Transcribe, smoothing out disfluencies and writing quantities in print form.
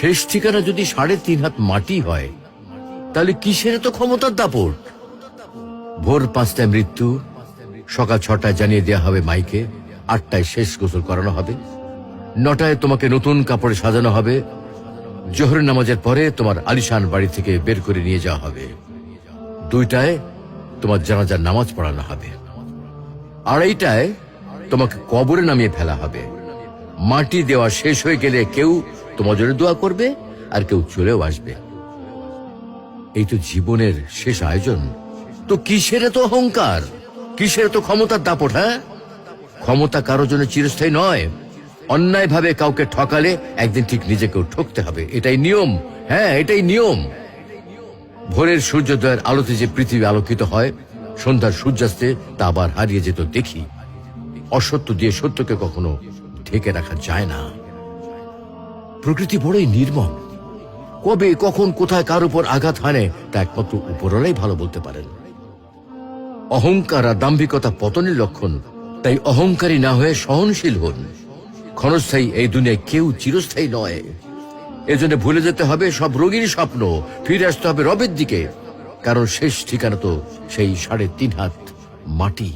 শেষ ঠিকানা যদি 3.5 হাত মাটি হয়, তাহলে কিসের তো ক্ষমতার দাপট? ভোর 5টায় মৃত্যু, সকাল 6টায় জানিয়ে দেওয়া হবে মাইকে, 8টায় শেষ গোসল করানো হবে, 9টায় তোমাকে নতুন কাপড়ে সাজানো হবে, জোহরের নামাজের পরে তোমার আলিশান বাড়ি থেকে বের করে নিয়ে যাওয়া হবে, 2টায় তোমার জানাজার নামাজ পড়ানো হবে, 2:30টায় তোমাকে কবরে নামিয়ে ফেলা হবে। মাটি দেওয়া শেষ হয়ে গেলে কেউ তোমার জন্য দোয়া করবে, আর কেউ চলেও আসবে। এই তো জীবনের শেষ আয়োজন। তো কিসের তো অহংকার, কিসের তো ক্ষমতার দাপট? হ্যাঁ, ক্ষমতা কারোর জন্য চিরস্থায়ী নয়। অন্যায় ভাবে কাউকে ঠকালে একদিন ঠিক নিজেকেও ঠকতে হবে, এটাই নিয়ম। হ্যাঁ, এটাই নিয়ম। ভোরের সূর্যোদয়ের আলোতে যে পৃথিবী আলোকিত হয়, সন্ধ্যার সূর্যাস্তে তা আবার হারিয়ে যেত দেখি। অসত্য দিয়ে সত্যকে কখনো ঢেকে রাখা যায় না। প্রকৃতি বড়ই নির্মম। কবে, কখন, কোথায় কার উপর আঘাত হানে তা একমাত্র উপরওয়ালাই ভালো বলতে পারেন। অহংকার আর দাম্ভিকতা পতনের লক্ষণ। তাই অহংকারী না হয়ে সহনশীল হন। ক্ষণস্থায়ী এই দুনিয়ায় কেউ চিরস্থায়ী নয়। এজন্য ভুলে যেতে হবে সব রোগীর স্বপ্ন, ফিরে আসতে হবে রবের দিকে, কারণ শেষ ঠিকানা তো সেই 3.5 হাত মাটি।